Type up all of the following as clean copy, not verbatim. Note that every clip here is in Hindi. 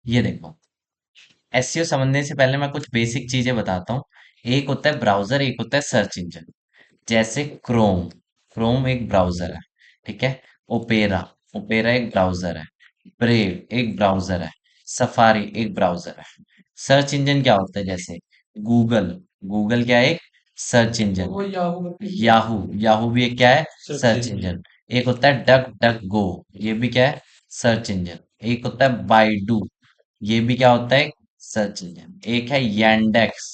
ये देखो, एसईओ समझने से पहले मैं कुछ बेसिक चीजें बताता हूँ। एक होता है ब्राउजर, एक होता है सर्च इंजन। जैसे क्रोम, क्रोम एक ब्राउजर है, ठीक है। ओपेरा, ओपेरा एक ब्राउजर है। ब्रेव एक ब्राउजर है। सफारी एक ब्राउजर है। सर्च इंजन क्या होता है? जैसे गूगल, गूगल क्या है? एक सर्च इंजन। वो याहू, याहू, याहू भी एक क्या है? Search engine. एक होता है डक डक गो, ये भी क्या है? Search engine. एक होता है बाइडू, ये भी क्या होता है? Search engine. एक है यांडेक्स,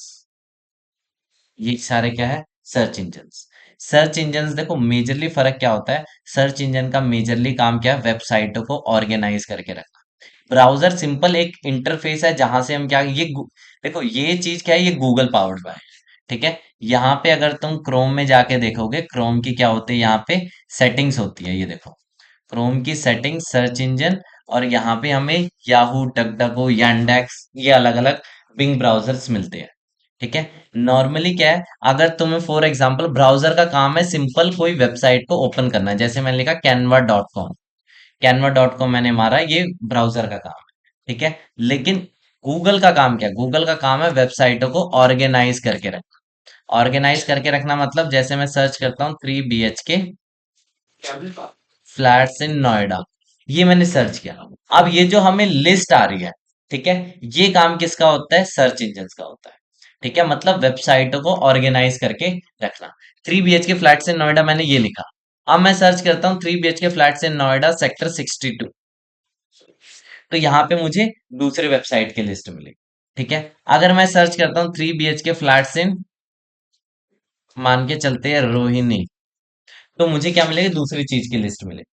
ये सारे क्या है? Search engines. सर्च इंजन्स देखो मेजरली फर्क क्या होता है। सर्च इंजन का मेजरली काम क्या है? वेबसाइटों को ऑर्गेनाइज करके रखना। ब्राउजर सिंपल एक इंटरफेस है जहां से हम क्या देखो ये चीज क्या है? ये गूगल पावर्ड है, ठीक है। यहाँ पे अगर तुम क्रोम में जाके देखोगे, क्रोम की क्या होती है? यहाँ पे सेटिंग्स होती है, ये देखो क्रोम की सेटिंग, सर्च इंजन। और यहाँ पे हमें याहू, डकडको, yandex, ये अलग अलग बिंग ब्राउजर्स मिलते हैं, ठीक है। नॉर्मली क्या है, अगर तुम्हें फॉर एग्जांपल ब्राउजर का काम है सिंपल कोई वेबसाइट को ओपन करना है, जैसे मैंने लिखा canva.com, canva.com मैंने मारा, ये ब्राउजर का काम है, ठीक है। लेकिन गूगल का काम क्या है? गूगल का काम है वेबसाइटों को ऑर्गेनाइज करके रखना। ऑर्गेनाइज करके रखना मतलब जैसे मैं सर्च करता हूँ 3 BHK फ्लैट्स इन नोएडा, ये मैंने सर्च किया। अब ये जो हमें लिस्ट आ रही है, ठीक है, ये काम किसका होता है? सर्च इंजन का होता है, ठीक है। मतलब वेबसाइटों को ऑर्गेनाइज करके रखना। 3 BHK फ्लैट्स इन नोएडा मैंने ये लिखा। अब मैं सर्च करता हूँ 3 BHK फ्लैट्स इन नोएडा सेक्टर 62, तो यहाँ पे मुझे दूसरे वेबसाइट की लिस्ट मिली, ठीक है। अगर मैं सर्च करता हूँ 3 BHK फ्लैट्स इन, मान के चलते हैं रोहिणी, तो मुझे क्या मिलेगी? दूसरी चीज की लिस्ट मिलेगी,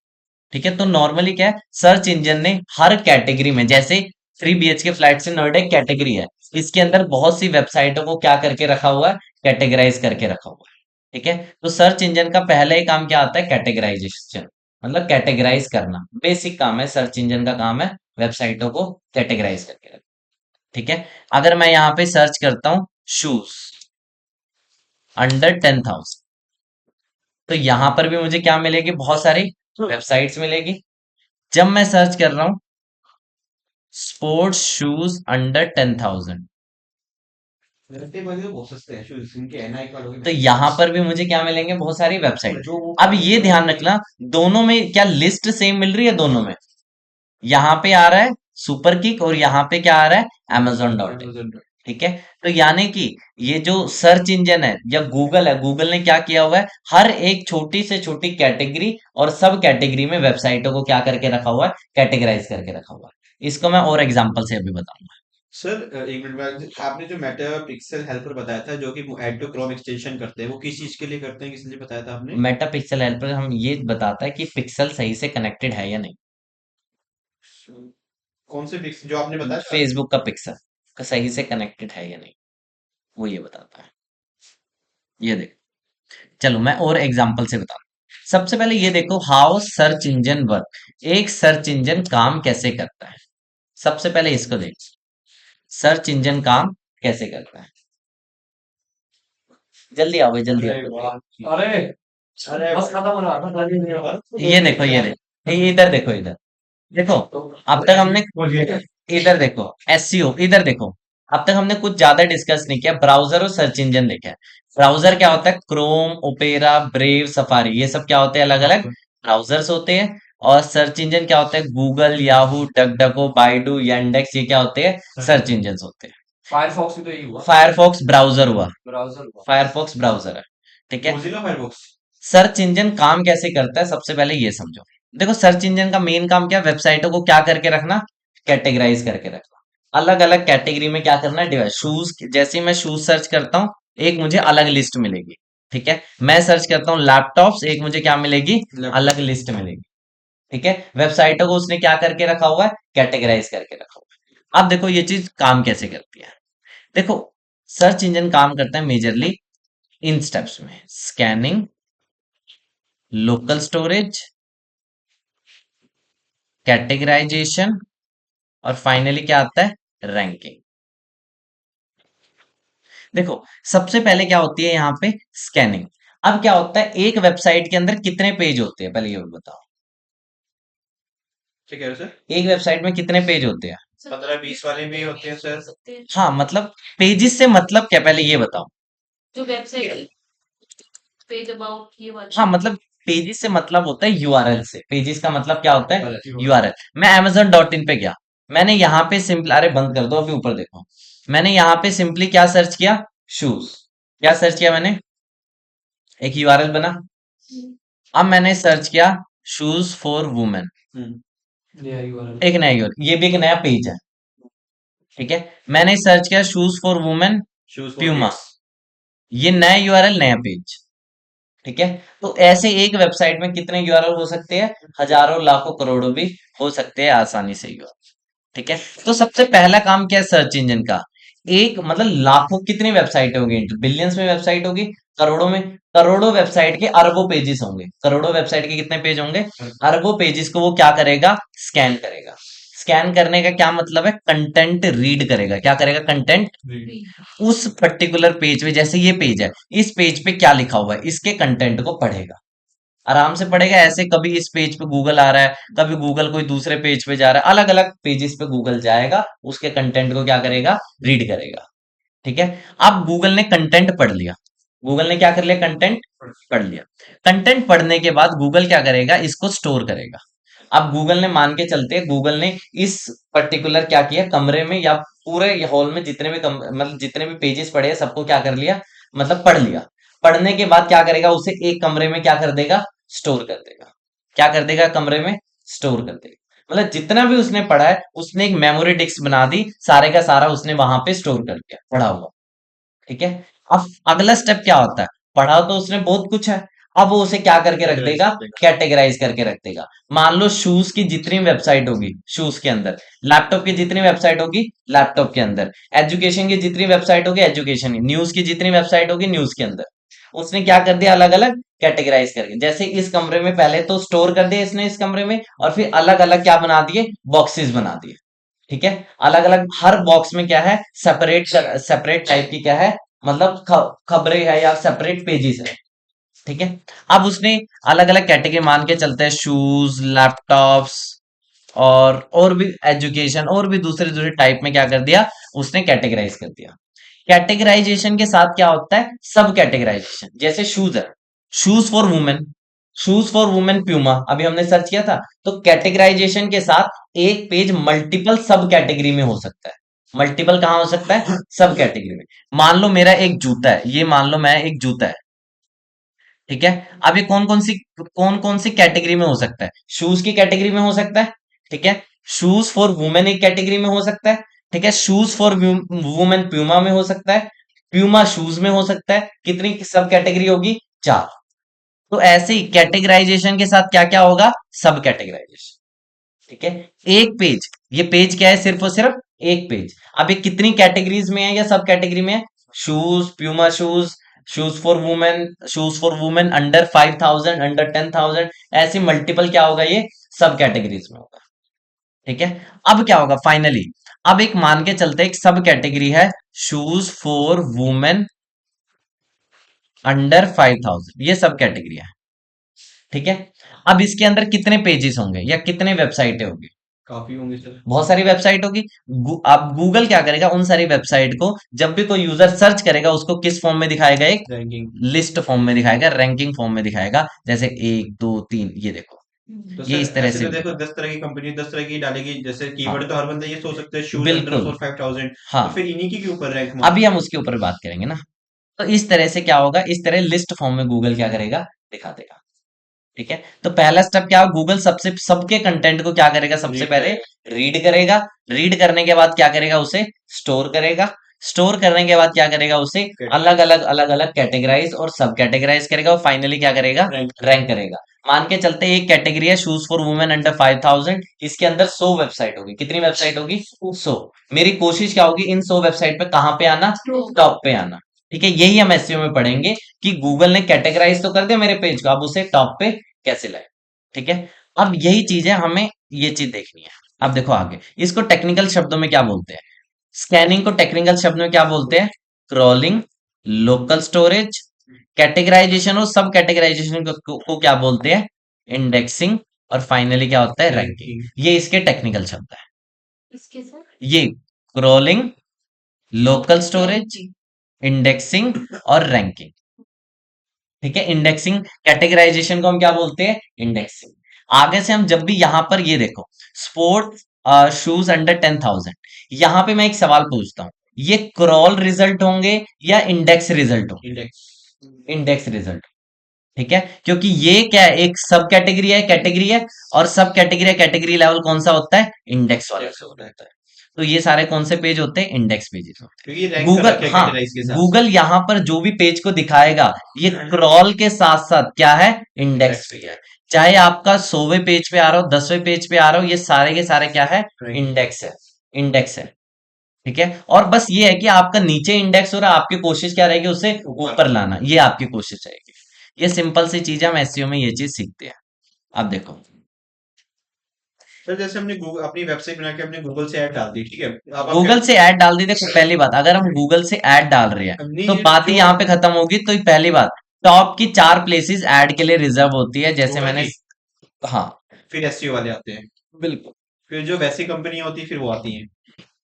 ठीक है। तो नॉर्मली क्या है, सर्च इंजन ने हर कैटेगरी में, जैसे 3 BHK फ्लैट से नोएडा एक कैटेगरी है, इसके अंदर बहुत सी वेबसाइटों को क्या करके रखा हुआ है? कैटेगराइज करके रखा हुआ है, ठीक है। तो सर्च इंजन का पहला ही काम क्या आता है? कैटेगराइजेशन, मतलब कैटेगराइज करना, बेसिक काम है सर्च इंजन का, काम है वेबसाइटों को कैटेगराइज करके रखना, ठीक है। अगर मैं यहाँ पे सर्च करता हूँ शूज अंडर 10,000, तो यहाँ पर भी मुझे क्या मिलेगी? बहुत सारी वेबसाइट्स मिलेगी। जब मैं सर्च कर रहा हूँ स्पोर्ट्स शूज अंडर 10,000, तो यहाँ पर भी मुझे क्या मिलेंगे? बहुत सारी वेबसाइट। अब ये ध्यान रखना, दोनों में क्या लिस्ट सेम मिल रही है? दोनों में यहाँ पे आ रहा है सुपर किक, और यहाँ पे क्या आ रहा है? amazon.in, ठीक है। तो यानी कि ये जो सर्च इंजन है या गूगल है, गूगल ने क्या किया हुआ है? हर एक छोटी से छोटी कैटेगरी और सब कैटेगरी में वेबसाइटों को क्या करके रखा हुआ है? कैटेगराइज करके रखा हुआ है। इसको मैं और एग्जांपल से अभी बताऊंगा। सर एक मिनट में, आपने जो मेटा पिक्सल हेल्पर बताया था जो कि ऐड टू क्रोम एक्सटेंशन करते हैं, वो किस चीज के लिए करते हैं, किस लिए बताया था आपने? मेटा पिक्सल हेल्पर हम ये बताता है कि पिक्सल सही से कनेक्टेड है या नहीं। कौन से पिक्सल जो आपने बताया? फेसबुक का पिक्सल का सही से कनेक्टेड है या नहीं, वो ये बताता है। ये देखो, चलो मैं और एग्जांपल से बताऊं। सबसे पहले ये देखो, हाउ सर्च इंजन वर्क, एक सर्च इंजन काम कैसे करता है। सबसे पहले इसको देखो, सर्च इंजन काम कैसे करता है। जल्दी आओ भाई, जल्दी अरे आओ। वाह, अरे अरे बस खत्म हो रहा था। ये देखो, ये देखो, इधर देखो, इधर देखो। अब तक हमने, बोलिए। इधर देखो एसईओ, इधर देखो। अब तक हमने कुछ ज्यादा डिस्कस नहीं किया, ब्राउजर और सर्च इंजन देखा है। ब्राउजर क्या होता है? क्रोम, ओपेरा, ब्रेव, सफारी, ये सब क्या होते हैं? अलग अलग ब्राउजर्स होते हैं। और सर्च इंजन क्या होता है? गूगल, याहू, डकडको, बाइडू, yandex, ये क्या होते हैं? सर्च इंजन होते हैं। फायरफॉक्स भी तो यही हुआ, फायरफॉक्स ब्राउजर हुआ, फायरफॉक्स ब्राउजर है, ठीक है। Mozilla Firefox. सर्च इंजन काम कैसे करता है, सबसे पहले ये समझो। देखो सर्च इंजन का मेन काम क्या है? वेबसाइटों को क्या करके रखना? कैटेगराइज करके रखना। अलग अलग कैटेगरी में क्या करना है? डिवाइड। शूज, जैसे ही मैं शूज सर्च करता हूँ, एक मुझे अलग लिस्ट मिलेगी, ठीक है। मैं सर्च करता हूँ लैपटॉप्स, एक मुझे क्या मिलेगी? अलग लिस्ट मिलेगी, ठीक है। वेबसाइटों को उसने क्या करके रखा हुआ है? कैटेगराइज करके रखा हुआ है। अब देखो ये चीज काम कैसे करती है। देखो सर्च इंजन काम करता है मेजरली इन स्टेप्स में: स्कैनिंग, लोकल स्टोरेज, कैटेगराइजेशन, और फाइनली क्या आता है? रैंकिंग। देखो सबसे पहले क्या होती है यहाँ पे? स्कैनिंग। अब क्या होता है, एक वेबसाइट के अंदर कितने पेज होते हैं? पहले ये बताओ, क्या कह रहे हो सर? एक वेबसाइट में कितने पेज होते हैं? पंद्रह बीस वाले भी होते हैं सर। हाँ मतलब पेजेस से मतलब क्या, पहले ये बताओ। हाँ मतलब पेजेस से मतलब होता है यूआरएल से। पेजेस का मतलब क्या होता है? यूआरएल। मैं amazon.in पे गया, मैंने यहाँ पे सिंपल, अरे बंद कर दो, अभी ऊपर देखो। मैंने यहाँ पे सिंपली क्या सर्च किया? शूज। क्या सर्च किया मैंने? एक यूआरएल बना। अब मैंने सर्च किया शूज फॉर वुमेन। एक नया URL, ये भी एक नया पेज है। ठीक है, मैंने सर्च किया shoes for women shoes for Puma. Kids. ये नया यूआरएल, नया पेज। ठीक है, तो ऐसे एक वेबसाइट में कितने यूआरएल हो सकते हैं? हजारों, लाखों, करोड़ों भी हो सकते हैं आसानी से यूआरएल। ठीक है, तो सबसे पहला काम क्या है सर्च इंजन का? एक मतलब लाखों, कितनी वेबसाइट होगी? बिलियंस में वेबसाइट होगी, करोड़ों में? करोड़ों वेबसाइट के अरबों पेजेस होंगे। करोड़ों वेबसाइट के कितने पेज होंगे? अरबों पेजेस को वो क्या करेगा? स्कैन करेगा। स्कैन करने का क्या मतलब है? कंटेंट रीड करेगा। क्या करेगा? कंटेंट। उस पर्टिकुलर पेज पे, जैसे ये पेज है, इस पेज पे क्या लिखा हुआ है, इसके कंटेंट को पढ़ेगा। आराम से पढ़ेगा। ऐसे कभी इस पेज पे गूगल आ रहा है, कभी गूगल कोई दूसरे पेज पे जा रहा है, अलग अलग पेजेस पे गूगल जाएगा, उसके कंटेंट को क्या करेगा? रीड करेगा। ठीक है, अब गूगल ने कंटेंट पढ़ लिया। गूगल ने क्या कर लिया? कंटेंट पढ़ लिया। कंटेंट पढ़ने के बाद गूगल क्या करेगा? इसको स्टोर करेगा। अब गूगल ने, मान के चलते हैं गूगल ने इस पर्टिकुलर क्या किया, कमरे में या पूरे हॉल में जितने भी मतलब जितने भी पेजेस पढ़े हैं सबको क्या कर लिया? मतलब पढ़ लिया। पढ़ने के बाद क्या करेगा? उसे एक कमरे में क्या कर देगा? स्टोर कर देगा। क्या कर देगा? कमरे में स्टोर कर देगा। मतलब जितना भी उसने पढ़ा है, उसने एक मेमोरी डिस्क बना दी, सारे का सारा उसने वहां पे स्टोर कर दिया, पढ़ा हुआ। ठीक है, अब अगला स्टेप क्या होता है? पढ़ा तो उसने बहुत कुछ है, अब वो उसे क्या करके रख कैटेगराइज देगा? कर देगा। कैटेगराइज करके रख देगा। मान लो शूज की जितनी वेबसाइट होगी शूज के अंदर, लैपटॉप की जितनी वेबसाइट होगी लैपटॉप के अंदर, एजुकेशन की जितनी वेबसाइट होगी एजुकेशन की, न्यूज की जितनी वेबसाइट होगी न्यूज के अंदर, उसने क्या कर दिया? अलग अलग कैटेगराइज करके। जैसे इस कमरे में पहले तो स्टोर कर दिया इसने इस कमरे में, और फिर अलग अलग क्या बना दिए? बॉक्सेस बना दिए। ठीक है, अलग अलग हर बॉक्स में क्या है? सेपरेट सेपरेट टाइप की क्या है? मतलब खबरें है या सेपरेट पेजेस है। ठीक है, अब उसने अलग अलग कैटेगरी, मान के चलते हैं शूज, लैपटॉप्स, और भी एजुकेशन, और भी दूसरे दूसरे टाइप में क्या कर दिया? उसने कैटेगराइज कर दिया। कैटेगराइजेशन के साथ क्या होता है? सब कैटेगराइजेशन। जैसे शूज है, shoes for women, shoes for women Puma, अभी हमने सर्च किया था। तो कैटेगराइजेशन के साथ एक पेज मल्टीपल सब कैटेगरी में हो सकता है। मल्टीपल कहाँ हो सकता है? सब कैटेगरी में। मान लो मेरा एक जूता है, ये मान लो मैं एक जूता है। ठीक है, अब ये कौन कौन सी कैटेगरी में हो सकता है? शूज की कैटेगरी में हो सकता है। ठीक है, शूज फॉर वुमेन एक कैटेगरी में हो सकता है। ठीक है, शूज फॉर वुमेन प्यूमा में हो सकता है। प्यूमा शूज में हो सकता है। कितनी सब कैटेगरी होगी? 4। तो ऐसे ही कैटेगराइजेशन के साथ क्या क्या होगा? सब कैटेगराइजेशन। ठीक है, एक पेज, ये पेज क्या है? सिर्फ और सिर्फ एक पेज। अब ये कितनी कैटेगरीज में है या सब कैटेगरी में है? Shoes, Puma shoes, shoes for women under 5,000, under 10,000, ऐसी मल्टीपल क्या होगा? ये सब कैटेगरीज में होगा। ठीक है, अब क्या होगा फाइनली? अब एक मान के चलते एक सब कैटेगरी है शूज फॉर वुमेन अंडर 5,000, ये सब कैटेगरी है। ठीक है, अब इसके अंदर कितने पेजेस होंगे या कितने वेबसाइटें होंगी? काफी होंगे सर। बहुत सारी वेबसाइट होगी। अब गूगल क्या करेगा? उन सारी वेबसाइट को जब भी कोई यूजर सर्च करेगा उसको किस फॉर्म में दिखाएगा? एक रैंकिंग। लिस्ट फॉर्म में दिखाएगा, रैंकिंग फॉर्म में दिखाएगा। जैसे 1 2 3, ये देखो, तो ये सर इस तरह ऐसे से तो भी देखो दिखा। 10 तरह की कंपनी 10 तरह की डालेगी, जैसे हाँ, कीवर्ड तो हर बंदा ये सोच सकता है शूज अंडर बिल्कुल। फॉर 5000। हाँ, तो फिर इन्हीं की ऊपर रैंक अभी मारना। हम उसके ऊपर बात करेंगे ना। तो इस तरह से क्या होगा? इस तरह लिस्ट फॉर्म में गूगल क्या करेगा? दिखा देगा। ठीक है, तो पहला स्टेप क्या होगा? गूगल सबसे सबके कंटेंट को क्या करेगा? सबसे रीड पहले करेगा। रीड करेगा। रीड करने के बाद क्या करेगा? उसे स्टोर करेगा। स्टोर करने के बाद क्या करेगा? उसे अलग अलग कैटेगराइज और सब कैटेगराइज करेगा, और फाइनली क्या करेगा? रैंक। रैंक करेगा। मान के चलते एक कैटेगरी है शूज फॉर वुमेन अंडर 5,000, इसके अंदर 100 वेबसाइट होगी। कितनी वेबसाइट होगी? 100। मेरी कोशिश क्या होगी? इन 100 वेबसाइट पे कहाँ पे आना? टॉप पे आना। ठीक है, यही हम एसईओ में पढ़ेंगे कि गूगल ने कैटेगराइज तो कर दिया मेरे पेज को, अब उसे टॉप पे कैसे लाए। ठीक है, अब यही चीज है, हमें ये चीज देखनी है। अब देखो आगे, इसको टेक्निकल शब्दों में क्या बोलते हैं? स्कैनिंग को टेक्निकल शब्दों में क्या बोलते हैं? क्रॉलिंग, लोकल स्टोरेज, कैटेगराइजेशन और सब कैटेगराइजेशन को क्या बोलते हैं? इंडेक्सिंग, और फाइनली क्या होता है? रैंकिंग। रैंकिंग। ये इसके टेक्निकल शब्द है। ये क्रॉलिंग, लोकल स्टोरेज, इंडेक्सिंग और रैंकिंग। ठीक है, इंडेक्सिंग कैटेगराइजेशन को हम क्या बोलते हैं, इंडेक्सिंग। आगे से हम जब भी यहां पर ये देखो, स्पोर्ट्स शूज अंडर 10,000, यहां पे मैं एक सवाल पूछता हूँ, ये क्रॉल रिजल्ट होंगे या इंडेक्स रिजल्ट होंगे? इंडेक्स। Index result. ठीक है, क्योंकि ये क्या है, एक सब कैटेगरी है, और सब कैटेगरी कैटेगरी लेवल कौन सा होता है, इंडेक्स वाला इंडेक्स होता है, होता है। तो ये सारे कौन से पेज होते हैं, इंडेक्स पेजेस होते क्योंकि हैं। रैंक कर गूगल, रखे हैं हाँ, कैटेगराइज के हिसाब से। गूगल यहाँ पर जो भी पेज को दिखाएगा, ये क्रॉल के साथ साथ क्या है, इंडेक्स इंडेक्स भी पे है। चाहे आपका 100वें पेज पे आ रहा हो, 10वें पेज पे आ रहा हो, ये सारे के सारे क्या है, रैंक। इंडेक्स है, इंडेक्स है। ठीक है, और बस ये है कि आपका नीचे इंडेक्स हो रहा है, आपकी कोशिश क्या रहेगी, उसे ऊपर। ऊपर लाना, ये आपकी कोशिश रहेगी। ये सिंपल सी चीज है, हम एसईओ में ये चीज सीखते हैं। अब देखो, सर जैसे हमने गूगल अपनी वेबसाइट बना के अपने गूगल से ऐड डाल दी, ठीक है। अब आप क्या, गूगल से ऐड डाल दी, देखो पहली बात, अगर हम गूगल से ऐड डाल रहे हैं नहीं तो ये बात ही जो यहाँ पे खत्म होगी। तो पहली बात, टॉप की 4 प्लेसेस ऐड के लिए रिजर्व होती है, जैसे गूगल मैंने, की, हाँ, फिर एसईओ वाले आते हैं, बिल्कुल। फिर जो वैसी कंपनियां होती है फिर वो आती हैं।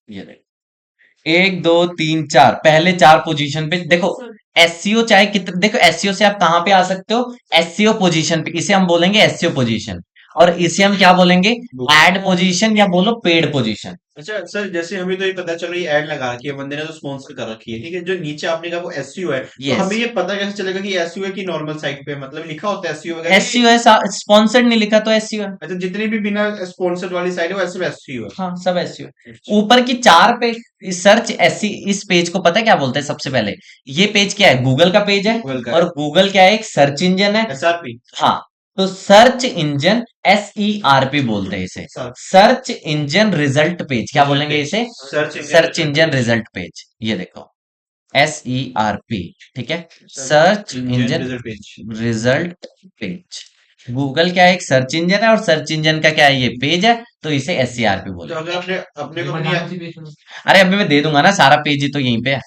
ये देखो, 1 2 3 4, पहले 4 पोजीशन पे देखो। एससीओ चाहे कितने, देखो एससीओ से आप कहां पे आ सकते हो, एससीओ पोजीशन पे, इसे हम बोलेंगे एससीओ पोजीशन। और इसे हम क्या बोलेंगे, गूगल। एड पोजीशन या बोलो पेड पोजीशन। अच्छा सर, जैसे हमें तो ये पता चलो ये ऐड लगा रखी है बंदे ने, तो स्पॉन्सर कर रखी है, ठीक है। जो नीचे आपने कहा वो एसईओ है, तो यस, हमें ये पता कैसे चलेगा कि एसईओ है कि नॉर्मल साइट पे, मतलब लिखा होता है एसईओ वगैरह ये। एससीओ है, स्पॉन्सर्ड नहीं लिखा तो एससीओ है। अच्छा, जितनी भी बिना स्पॉन्सर वाली साइट है वो सिर्फ एसईओ हाँ, सब एसईओ। है। ऊपर की 4 पे सर्च, ऐसी इस पेज को पता है क्या बोलते हैं सबसे पहले, ये पेज क्या है, गूगल का पेज है। गूगल का है। और गूगल क्या है, एक सर्च इंजन है। एसआरपी। हाँ, तो सर्च इंजन, SERP बोलते हैं इसे, sir, search engine result page, क्या रिजल्ट बोलेंगे पेज, इसे, search engine search result engine page. Result page. ये देखो, SERP, ठीक है, search search engine engine result page. Result page. Google क्या है, एक सर्च इंजन है, और सर्च इंजन का क्या है, ये पेज है, तो इसे SERP तो बोलेंगे। अगर अपने अपने को अपनी, अरे अभी मैं दे दूंगा ना, सारा पेज ही तो यहीं पे है।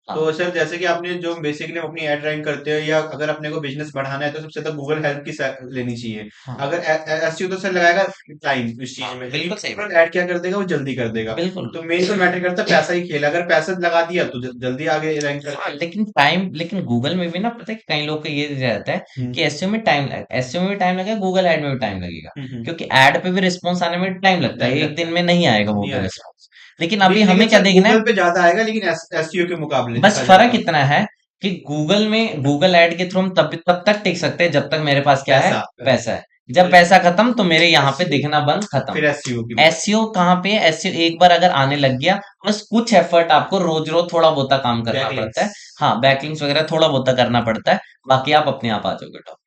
हाँ, तो सर जैसे कि आपने जो बेसिकली हम अपनी एड रैंक करते हैं, या अगर अपने को बिजनेस बढ़ाना है तो सबसे ज्यादा गूगल हेल्प की लेनी चाहिए। हाँ, अगर एसईओ तो सर लगाएगा टाइम इस चीज हाँ, में, लेकिन बिल्कुल सही बात। गूगल ऐड क्या कर देगा, वो जल्दी कर देगा। बिल्कुल। तो मेन तो मैटर करता है पैसा ही खेल, अगर पैसा लगा दिया तो जल्दी आगे रैंक हाँ, करते हैं। लेकिन टाइम, लेकिन गूगल में भी ना, पता है कि कई लोग का ये रहता है हम्म। कि एसईओ में टाइम लगेगा, एसईओ में भी टाइम लगेगा, गूगल ऐड में भी टाइम लगेगा। हम्म। क्योंकि ऐड पे भी रिस्पॉन्स आने में टाइम लगता है, टाइम एक लगता दिन है। में नहीं आएगा वो नहीं भी आएगा। रिस्पॉन्स। लेकिन अभी नहीं, हमें लेकिन क्या सर देखना है, गूगल पे ज्यादा आएगा, लेकिन एसईओ के मुकाबले बस देखा जाए फर्क तो। इतना है कि गूगल में, गूगल ऐड के थ्रू हम तब तक टिक सकते हैं जब तक मेरे पास क्या है, पैसा। पैसा है। जब पैसा खत्म तो मेरे यहाँ पे दिखना बंद, खत्म। फिर एसईओ की बात। एसईओ कहाँ पे है, एसईओ एक बार अगर आने लग गया, बस कुछ एफर्ट आपको रोज रोज थोड़ा बहुत काम करना पड़ता बैकलिंक्स। है। हाँ, बैकलिंक्स वगैरह थोड़ा बहुत करना पड़ता है, बाकी आप अपने आप आ जाओगे टॉप।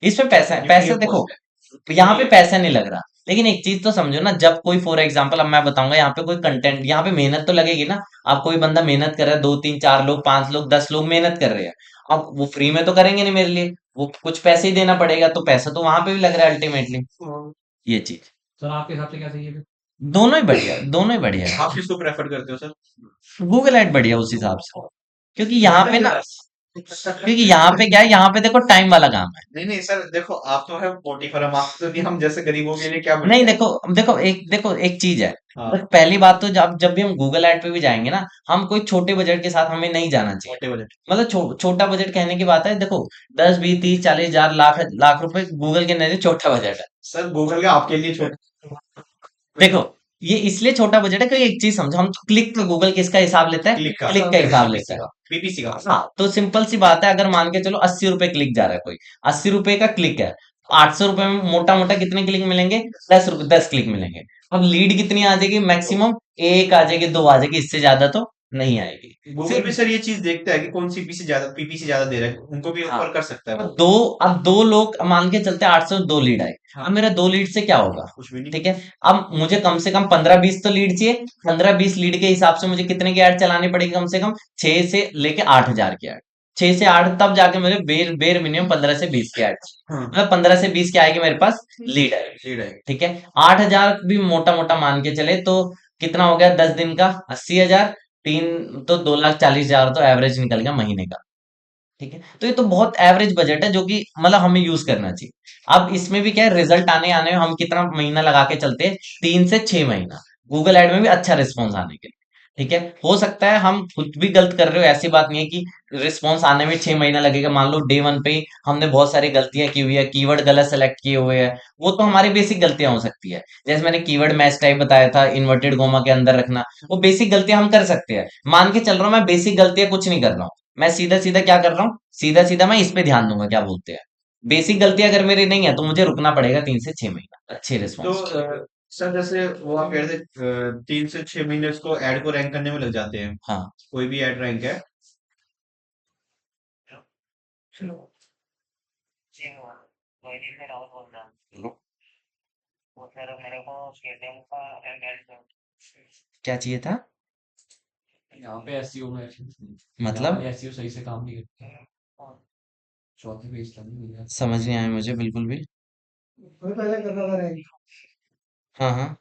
इसमें पैसा है, ये फ्री पैसा ऑफ देखो, कॉस्ट है। यहाँ पे पैसा नहीं लग रहा। लेकिन एक चीज तो समझो ना, जब कोई, फॉर एग्जांपल अब मैं बताऊंगा, यहाँ पे कोई कंटेंट, यहाँ पे मेहनत तो लगेगी ना। अब कोई बंदा मेहनत कर रहा है, 2 3 4 लोग, 5 लोग, 10 लोग मेहनत कर रहे हैं। अब वो फ्री में तो करेंगे नहीं मेरे लिए, वो कुछ पैसे ही देना पड़ेगा, तो पैसा तो वहां पे भी लग रहा है अल्टीमेटली। ये चीज, दोनों ही बढ़िया, दोनों ही बढ़िया है। आप किसको प्रेफर करते हो सर? गूगल ऐड बढ़िया उस हिसाब से, क्योंकि यहाँ पे ना, क्योंकि नहीं यहाँ पे क्या है, यहाँ पे देखो टाइम वाला काम है। नहीं सर, देखो आप तो है मोटी फर्म, आप तो नहीं, हम जैसे गरीबों के लिए क्या नहीं, बढ़िया है। देखो एक चीज है। बस हाँ। पहली बात तो, जब जब भी हम गूगल ऐड पे भी जाएंगे ना, हम कोई छोटे बजट के साथ हमें नहीं जाना चाहिए। मोटे बजट। मतलब छोटा बजट कहने की बात है, देखो 10 20 30 40 हजार लाख लाख रुपए गूगल के नजर छोटा बजट है। सर गूगल का आपके लिए छोटा। देखो, ये इसलिए छोटा बजट है क्योंकि एक चीज समझो, हम तो क्लिक, तो गूगल किसका हिसाब लेता है, क्लिक का, क्लिक का हिसाब लेता पीपीसी है। का, पीपीसी का। हाँ, तो सिंपल सी बात है, अगर मान के चलो 80 रुपए क्लिक जा रहा है कोई, 80 रुपए का क्लिक है, 800 रुपए में मोटा मोटा कितने क्लिक मिलेंगे, 10 रुपए, 10 क्लिक मिलेंगे। अब लीड कितनी आ जाएगी, तो मैक्सिमम एक आ जाएगी, दो आ जाएगी, इससे ज्यादा तो नहीं आएगी गूगल फिर। भी सर ये चीज देखता है कि कौन सी पीपीसी ज्यादा दे रहा है, उनको भी हाँ, ऑफर कर सकता है अब वो। दो, अब 2 लोग मान के चलते हैं, 800, 2 लीड आए। अब मेरा 2 लीड से क्या होगा, कुछ भी नहीं। ठीक है। अब मुझे कम से कम 15 20 तो लीड चाहिए। 15 20 लीड के हिसाब से मुझे कितने की ऐड चलानी पड़ेगी, कम से कम 6 से लेके 8 हजार की ऐड। 6 से 8 तब जाके मेरे बेर बेर मिनिमम 15 से 20 की ऐड, हाँ। मतलब 15 से 20 की आएगी मेरे पास, लीड आएगी। लीड आएगी। ठीक है, 8 हजार भी मोटा मोटा मान के चले तो कितना हो गया, 10 दिन का 80 हजार, तीन तो 2,40,000 तो एवरेज निकल गया महीने का। ठीक है, तो ये तो बहुत एवरेज बजट है जो कि मतलब हमें यूज करना चाहिए। अब इसमें भी क्या है, रिजल्ट आने आने में हम कितना महीना लगा के चलते हैं, 3 से 6 महीना, गूगल एड में भी अच्छा रिस्पॉन्स आने के लिए। ठीक है, हो सकता है हम खुद भी गलत कर रहे हो, ऐसी बात नहीं है कि रिस्पॉन्स आने में 6 महीना लगेगा। मान लो डे 1 पे ही हमने बहुत सारी गलतियां की हुई है, कीवर्ड गलत सेलेक्ट किए हुए हैं, वो तो हमारी बेसिक गलतियां हो सकती है। जैसे मैंने कीवर्ड मैच टाइप बताया था, इन्वर्टेड कोमा के अंदर रखना, वो बेसिक गलतियां हम कर सकते हैं। मान के चल रहा हूँ मैं बेसिक गलतियां कुछ नहीं कर रहा हूँ, मैं सीधा सीधा क्या कर रहा हूँ, सीधा सीधा मैं इस पे ध्यान दूंगा, क्या बोलते हैं, बेसिक गलतियां अगर मेरी नहीं है तो मुझे रुकना पड़ेगा 3 से 6 महीना अच्छे तो रिस्पॉन्स के लिए। सर जैसे वो आप कह रहे थे 3 से 6 महीने उसको ऐड को रैंक करने में लग जाते हैं, हाँ। कोई भी ऐड रैंक है। क्या चाहिए था? यहाँ पे एसईओ में यहाँ मतलब वाले एसईओ सही से काम नहीं करते। चौथे पेज तक नहीं मिला। समझ नहीं आया मुझे बिल्कुल भी। मैं पहले कर रहा था रैंक। हाँ हाँ,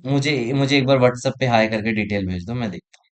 मुझे मुझे एक बार व्हाट्सएप पे हाई करके डिटेल भेज दो, मैं देखता हूँ।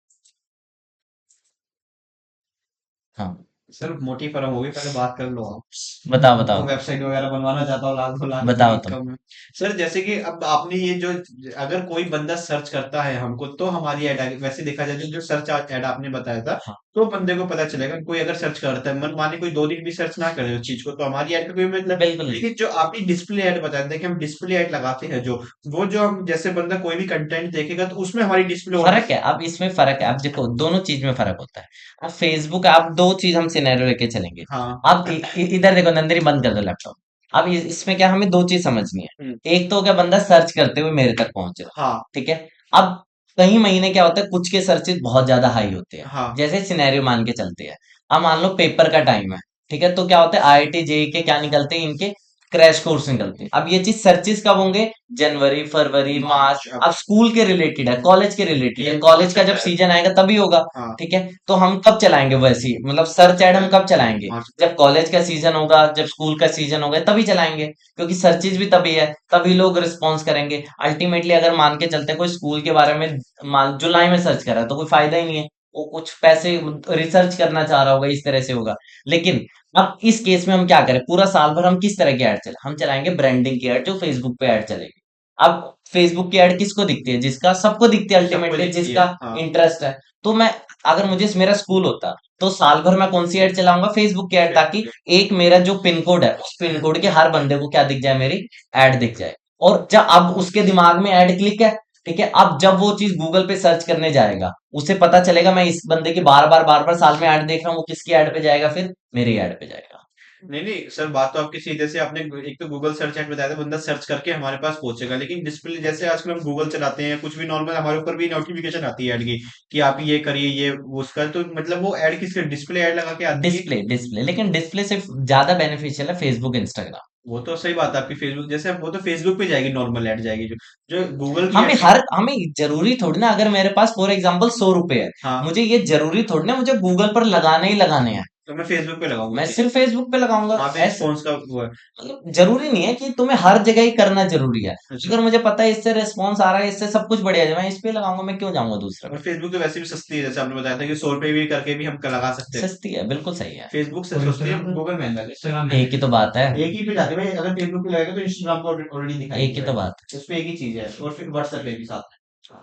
हाँ, सर मोटी फर्म होगी, पहले बात कर लो आप। बताओ वो बताओ वेबसाइट वगैरह बनवाना चाहता हूँ, 1 2 लाख रुपए की बताओ तुम। कम है। सर जैसे कि अब आपने ये जो, अगर कोई बंदा सर्च करता है हमको तो हमारी ऐड आएगी, वैसे देखा जाए तो जो सर्च ऐड आपने बताया था, हाँ, तो बंदे को पता चलेगा। कोई अगर सर्च करता है, मन माने कोई 2 दिन भी सर्च ना करे उस चीज को, तो हमारी ऐड का कोई मतलब। बिल्कुल नहीं। लेकिन जो आपने डिस्प्ले ऐड बताया था कि हम डिस्प्ले ऐड लगाते हैं, जो वो जो हम जैसे बंदा कोई भी कंटेंट देखेगा तो उसमें हमारी डिस्प्ले और फर्क है, अब इसमें फर्क है, अब देखो दोनों चीज में फर्क होता है। अब फेसबुक, आप दो चीज हम सिनेरियो लेके चलेंगे। हाँ। अब इधर देखो नंदरी, बंद कर दो लैपटॉप। अब इसमें क्या, हमें दो चीज समझनी है। हम्म, एक तो क्या, बंदा सर्च करते हुए मेरे तक पहुंच रहा है, हाँ ठीक है। अब कई महीने क्या होता है, कुछ के सर्चेज बहुत ज्यादा हाई होते हैं, हाँ जैसे सिनेरियो मान के चलते हैं। अब मान लो पेपर का टाइम है, ठीक है, तो क्या होता है, आईआईटी जेई के क्या निकलते हैं, इनके क्रैश कोर्स निकलते हैं। अब ये चीज सर्चेस कब होंगे, जनवरी फरवरी मार्च। मार्च। अब स्कूल के रिलेटेड है, कॉलेज के रिलेटेड है, ये हो कॉलेज का जब सकता है। सीजन आएगा तभी होगा। हाँ ठीक है, तो हम कब चलाएंगे वैसे ही, मतलब सर्च एड हम कब चलाएंगे, मार्च। जब कॉलेज का सीजन होगा, जब स्कूल का सीजन होगा तभी चलाएंगे, क्योंकि सर्चेज भी तभी है, तभी लोग रिस्पॉन्स करेंगे। अल्टीमेटली अगर मान के चलते हैं कोई स्कूल के बारे में मान जुलाई में सर्च करा है, तो कोई फायदा ही नहीं है, वो कुछ पैसे रिसर्च करना चाह रहा होगा, इस तरह से होगा। लेकिन अब इस केस में हम क्या करें, पूरा साल भर हम किस तरह की ऐड चले, हम चलाएंगे ब्रांडिंग की ऐड, जो फेसबुक पे ऐड चलेगी। अब फेसबुक की ऐड किसको दिखती है, जिसका सबको दिखती है सबको अल्टीमेटली, दिखती है, जिसका हाँ। इंटरेस्ट है। तो मैं, अगर मुझे मेरा स्कूल होता तो साल भर मैं कौन सी ऐड चलाऊंगा, फेसबुक की ऐड, ताकि फेसबुक एक मेरा जो पिन कोड है, उस पिन कोड के हर बंदे को क्या दिख जाए, मेरी ऐड दिख जाए। और जब अब उसके दिमाग में ऐड क्लिक है, ठीक है, अब जब वो चीज गूगल पे सर्च करने जाएगा, उसे पता चलेगा मैं इस बंदे की बार बार साल में ऐड देख रहा हूँ, वो किसकी ऐड पे जाएगा, फिर मेरी ऐड पे जाएगा। नहीं नहीं सर, बात तो आपकी सीधे से आपने, एक तो गूगल सर्च एंड बताया था, बंदा सर्च करके हमारे पास पहुंचेगा, लेकिन डिस्प्ले जैसे आजकल हम गूगल चलाते हैं कुछ भी नॉर्मल, हमारे ऊपर भी नोटिफिकेशन आती है ऐड की कि आप ये करिए, ये वो उसका, तो मतलब वो ऐड किसके, डिस्प्ले ऐड लगा के आती है। डिस्प्ले डिस्प्ले, लेकिन डिस्प्ले से ज्यादा बेनिफिशियल है फेसबुक इंस्टाग्राम। वो तो सही बात है आपकी, फेसबुक जैसे वो तो फेसबुक पे जाएगी, नॉर्मल ऐड जाएगी, जो जो गूगल की ऐड। हमें जरूरी थोड़ी ना, अगर मेरे पास फॉर एग्जांपल 100 रुपए है, हाँ, मुझे ये जरूरी थोड़ी ना मुझे गूगल पर लगाने ही लगाने हैं, तो मैं फेसबुक पे लगाऊंगा मैं ठीक है। सिर्फ फेसबुक पे लगाऊंगा। वहां पे ऐसे रिस्पॉन्स का वो है। मतलब जरूरी नहीं है कि तुम्हें हर जगह ही करना जरूरी है। अच्छा। अगर मुझे पता है इससे रिस्पॉन्स आ रहा है, इससे सब कुछ बढ़िया है, मैं इस पे लगाऊंगा, मैं क्यों जाऊंगा दूसरे और पे। फेसबुक तो वैसे भी सस्ती है, जैसे आपने बताया था कि 100 रुपए भी करके भी हम लगा सकते हैं। सस्ती है, बिल्कुल सही है। फेसबुक से और सस्ती है, इंस्टाग्राम पे, गूगल महंगा है। इंस्टाग्राम एक ही तो बात है, एक ही पे जाते हैं भाई, अगर फेसबुक पे लगेगा तो इंस्टाग्राम को ऑलरेडी दिखाई एक ही देगा तो भाई। बात उस पे एक ही चीज है, और फिर व्हाट्सएप पे भी साथ है,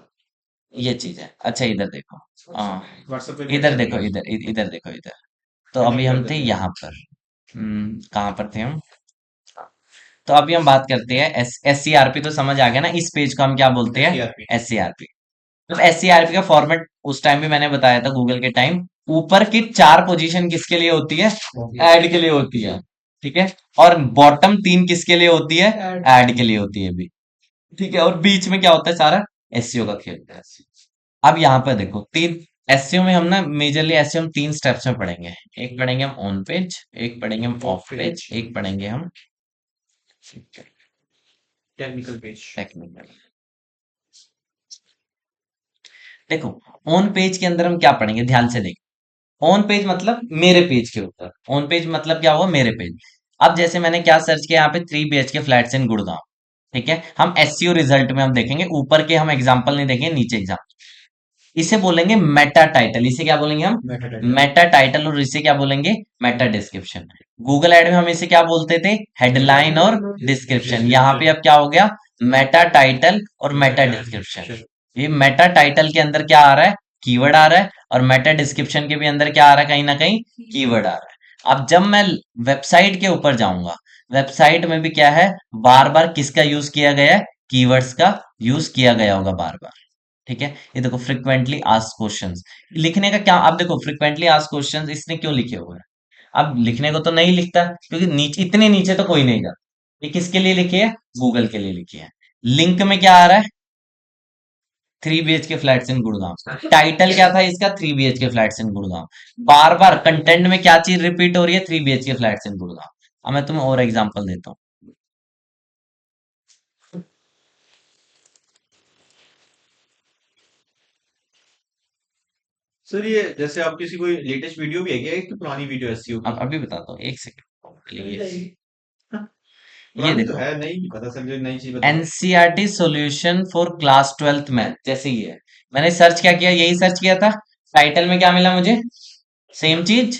ये चीज है। अच्छा इधर देखो, हाँ, में, व्हाट्सएप पे भी इधर एक्सेप्ट देखो, कर, इधर देखो इधर। तो अभी कनेक्ट कर हम थे देते हैं। यहाँ पर, कहाँ पर थे हम। तो अभी हम बात करते हैं एस सी आर पी, तो समझ आ गया ना, इस पेज को हम क्या बोलते हैं, SCRP. S C R P. अब एस सी आर पी का फॉर्मेट उस टाइम भी मैंने बताया था गूगल के टाइम, ऊपर की 4 पोजीशन किसके लिए होती है, ऐड के लिए होती है, ठीक है, और बॉटम 3 किसके लिए होती है, ऐड के लिए होती है भी, ठीक है, और बीच में क्या होता है, सारा एसईओ का खेल होता है। अब यहाँ पर देखो, तीन एसईओ में हम ना मेजरली एसईओ हम 3 स्टेप्स में पढ़ेंगे। एक पढ़ेंगे हम ऑन पेज, एक पढ़ेंगे हम ऑफ ऑफ पेज, पेज, एक पढ़ेंगे हम टेक्निकल पेज। टेक्निकल। देखो, ऑन पेज के अंदर हम क्या पढ़ेंगे, ध्यान से देखो। ऑन पेज मतलब मेरे पेज के ऊपर, ऑन पेज मतलब क्या हुआ, मेरे पेज। अब जैसे मैंने क्या सर्च किया, यहाँ पे 3 BHK फ्लैट्स इन गुड़गांव, ठीक है, हम एससीओ रिजल्ट में हम देखेंगे, ऊपर के हम एग्जांपल नहीं देखेंगे, नीचे एग्जाम्पल। इसे बोलेंगे मेटा टाइटल। इसे क्या बोलेंगे हम? Meta title. Meta title. और इसे क्या बोलेंगे? Meta description. गूगल एड में हम इसे क्या बोलते थे? हेडलाइन और डिस्क्रिप्शन। यहाँ पे डिस्क्रिप्शन। अब क्या हो गया? मेटा टाइटल और मेटा मेटा डिस्क्रिप्शन। डिस्क्रिप्शन। ये मेटा टाइटल के अंदर क्या आ रहा है? कीवर्ड आ रहा है। और मेटा डिस्क्रिप्शन के भी अंदर क्या आ रहा है? कहीं ना कहीं कीवर्ड आ रहा है। अब जब मैं वेबसाइट के ऊपर जाऊंगा, वेबसाइट में भी क्या है? बार बार किसका यूज किया गया है? कीवर्ड्स का यूज किया गया होगा बार बार। ठीक है, ये देखो फ्रिक्वेंटली आस्क्ड क्वेश्चंस। लिखने का क्या, आप देखो फ्रिक्वेंटली आस्क्ड क्वेश्चंस इसने क्यों लिखे हुए हैं? अब लिखने को तो नहीं लिखता, क्योंकि नीचे, इतने नीचे तो कोई नहीं जाता। ये किसके लिए लिखी है? गूगल के लिए लिखी है। लिंक में क्या आ रहा है? 3 BHK फ्लैट्स इन गुड़गांव। टाइटल क्या था इसका? 3 BHK फ्लैट्स इन गुड़गांव। बार बार कंटेंट में क्या चीज रिपीट हो रही है? 3 BHK फ्लैट्स इन गुड़गांव। अब मैं तुम्हें और एग्जांपल देता हूँ। सर ये जैसे आप किसी कोई लेटेस्ट वीडियो भी है क्या, एक पुरानी वीडियो एसईओ अब की? अभी बताता हूँ, एक सेकंड। ये पुरानी तो देखो, है, नहीं भी पता सर, जो नई चीज बताओ। NCERT solution for class 12th math, जैसे ये है। मैंने सर्च क्या किया? यही सर्च किया था। टाइटल में क्या मिला मुझे? सेम चीज।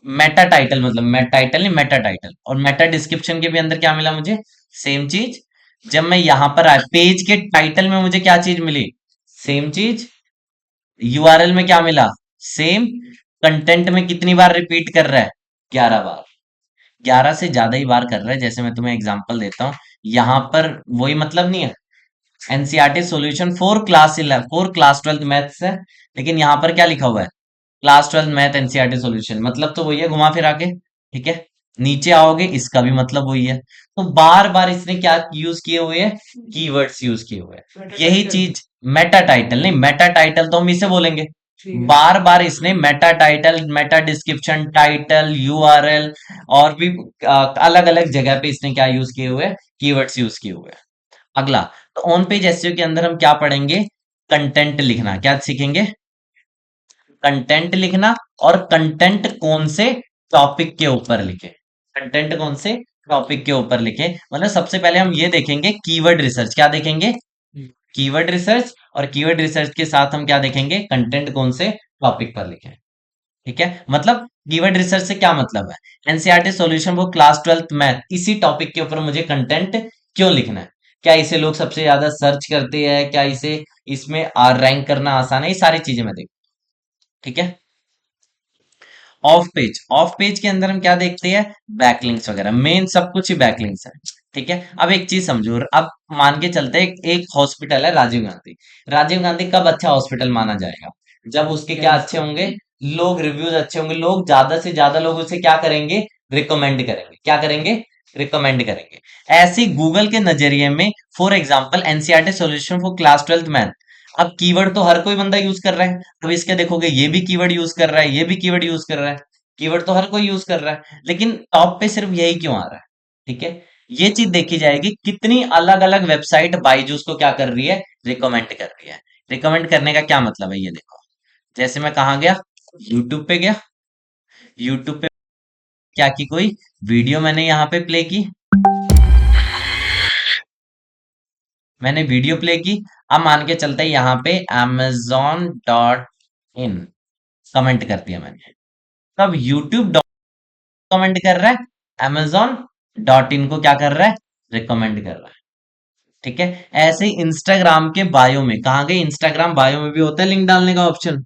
मेटा टाइटल, मतलब मेटा टाइटल नहीं, मेटा टाइटल। और मेटा डिस्क्रिप्शन के भी अंदर क्या मिला मुझे? सेम चीज। जब मैं यहां पर आया, पेज के टाइटल में मुझे क्या चीज मिली? सेम चीज। यूआरएल में क्या मिला? सेम। कंटेंट में कितनी बार रिपीट कर रहा है? 11 बार। 11 से ज्यादा ही बार कर रहा है। जैसे मैं तुम्हें एग्जांपल देता हूँ, यहां पर वही मतलब नहीं है। NCERT solution for class 12th maths है, लेकिन यहाँ पर क्या लिखा हुआ है? Class 12th math NCERT solution. मतलब तो वही है, घुमा फिरा के। ठीक है, नीचे आओगे, इसका भी मतलब वही है। तो बार बार इसने क्या यूज किए हुए हैं? कीवर्ड्स यूज किए हुए हैं। यही चीज मेटा टाइटल नहीं, मेटा टाइटल तो हम इसे बोलेंगे। बार बार इसने Meta title, Meta description, title, URL और भी अलग अलग जगह पे इसने क्या यूज किए हुए हैं? कीवर्ड्स यूज किए हुए हैं। अगला, तो ऑन पेज एसईओ के अंदर हम क्या पढ़ेंगे? कंटेंट लिखना। क्या सीखेंगे? कंटेंट लिखना। और कंटेंट कौन से टॉपिक के ऊपर लिखे? कंटेंट कौन से टॉपिक के ऊपर लिखे, मतलब सबसे पहले हम ये देखेंगे कीवर्ड रिसर्च। क्या देखेंगे? Keyword research. और कीवर्ड रिसर्च के साथ हम क्या देखेंगे? कंटेंट कौन से टॉपिक पर लिखे। ठीक है, मतलब कीवर्ड रिसर्च से क्या मतलब है? एनसीईआरटी सॉल्यूशन वो क्लास 12th मैथ, इसी टॉपिक के ऊपर मुझे कंटेंट क्यों लिखना है? क्या इसे लोग सबसे ज्यादा सर्च करते हैं? क्या इसे, इसमें रैंक करना आसान है? ये सारी चीजें मैं देखूँ। ठीक है। ऑफ पेज, ऑफ पेज के अंदर हम क्या देखते हैं? बैकलिंक्स वगैरह। मेन सब कुछ ही बैकलिंक्स है। ठीक है, अब एक चीज समझो। अब मान के चलते हैं, एक हॉस्पिटल है राजीव गांधी। राजीव गांधी कब अच्छा हॉस्पिटल माना जाएगा? जब उसके क्या अच्छे होंगे? लोग, रिव्यूज अच्छे होंगे। लोग, ज्यादा से ज्यादा लोग उसे क्या करेंगे? रिकमेंड करेंगे। क्या करेंगे? रिकमेंड करेंगे। ऐसे गूगल के नजरिए में, for example NCERT solution for class 12th math, अब कीवर्ड तो हर कोई बंदा यूज कर रहा है। अब इसके देखोगे, ये भी कीवर्ड यूज कर रहा है, ये भी कीवर्ड यूज कर रहा है। कीवर्ड तो हर कोई यूज कर रहा है, लेकिन टॉप पे सिर्फ यही क्यों आ रहा है? ठीक है, ये चीज देखी जाएगी, कितनी अलग अलग वेबसाइट बायजूस को क्या कर रही है? रिकमेंड कर रही है। रिकमेंड करने का क्या मतलब है? ये देखो, जैसे मैं कहा गया, यूट्यूब पे गया। यूट्यूब पे क्या की, कोई वीडियो मैंने यहाँ पे प्ले की। मैंने वीडियो प्ले की। अब मान के चलते हैं यहाँ पे amazon.in कमेंट कर दिया मैंने। तब यूट्यूब कमेंट कर रहा है, amazon.in को क्या कर रहा है? रिकमेंड कर रहा है। ठीक है, ऐसे ही इंस्टाग्राम के बायो में, कहाँ गए? इंस्टाग्राम बायो में भी होता है लिंक डालने का ऑप्शन।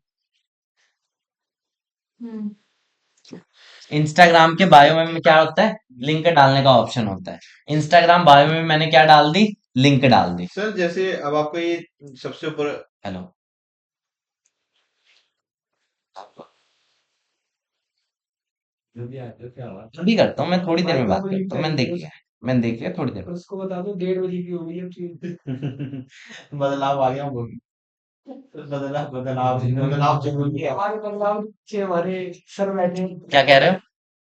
इंस्टाग्राम के बायो में क्या होता है? लिंक डालने का ऑप्शन होता है। इंस्टाग्राम बायो में मैंने क्या डाल दी? लिंक डाल दी। सर जैसे अब आपको ये सबसे ऊपर। हेलो, जो भी आया क्या हुआ? अभी करता हूँ, मैं थोड़ी देर में भाई बात कब करता हूँ। टाइम है? मैंने देख लिया थोड़ी देर में। उसको बता दो 1:30 की हो गई है ट्रेन। बदलाव आ गया वो भी। बदलाव बदलाव बदलाव जरूरी है। हमारे बंगाल से हमारे सर बैठे क्या कह रहे हो?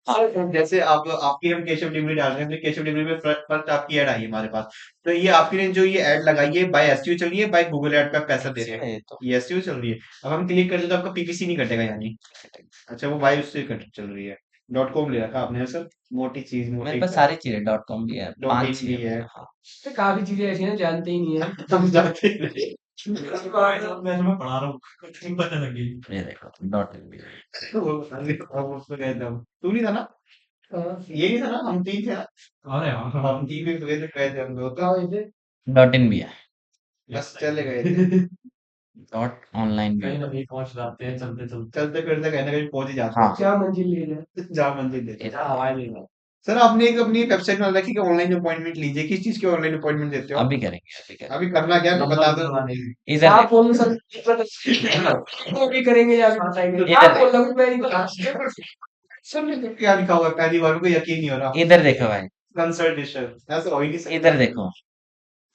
हाँ। सर जैसे आप आपकी हम केशव डिलीवरी डाल रहे हैं, अपने केशव डिलीवरी में फर्स्ट आपकी ऐड आई है हमारे पास। तो ये आपके लिए जो ये ऐड लगाई है, बाय एसईओ चल रही है, बाय गूगल ऐड पे आप पैसा दे रहे एसईओ हैं? है ये तो। ये एसईओ चल रही है। अब हम क्लिक करते तो आपका पीपीसी नहीं कटेगा यानी? अच्छा, वो बाय उससे कट चल रही है। डॉट कॉम ले रखा आपने सर, मोटी चीज मेरे मोटी। पास सारी चीजें, डॉट कॉम भी है, डॉट पांच इन छह भी है है। मेरे, हाँ। तो काफी चीजें ऐसी हैं जानते ही नहीं है। हम जानते ही नहीं। मैं पढ़ा रहा हूँ, कुछ नहीं पता लगी। ये देखो डॉट इन भी। वो बता दे, अब उसमें गए थे हम। तू नहीं था ना? ये नहीं था ना? हम 3 थे ना? अरे हाँ, हम 3 भी गए थे हम 2 तो। डॉट इन भी है। बस चले गए थे। डॉट ऑनलाइन भी कहीं है। ना कहीं पहुंच जाते हैं चलते चलते। चलते-फिरते कहीं न कहीं पहुँच ही जाते हाँ हैं। क्या मंजिल ले रहे हैं? जहाँ मंजिल देते हैं। इधर हवाई ले रहे हैं। सर आपने एक अपनी वेबसाइट में रखी कि ऑनलाइन अपॉइंटमेंट लीजिए। किस चीज़ की ऑनलाइन अपॉइंटमेंट देते हो आप? अभी करेंगे अभी करेंगे। अभी करना क्या है तो नंबर बता दो। दिलवाने के। इधर आप देखो बोलो सर वो भी करेंगे या बताएंगे इधर आप बोल देखो रहे हो मैं नहीं बता सर मेरे को क्या लिखा हुआ है? पहली बार को यकीन नहीं हो रहा। इधर देखो भाई कंसल्टेशन ऐसा हो ही नहीं सकता। इधर देखो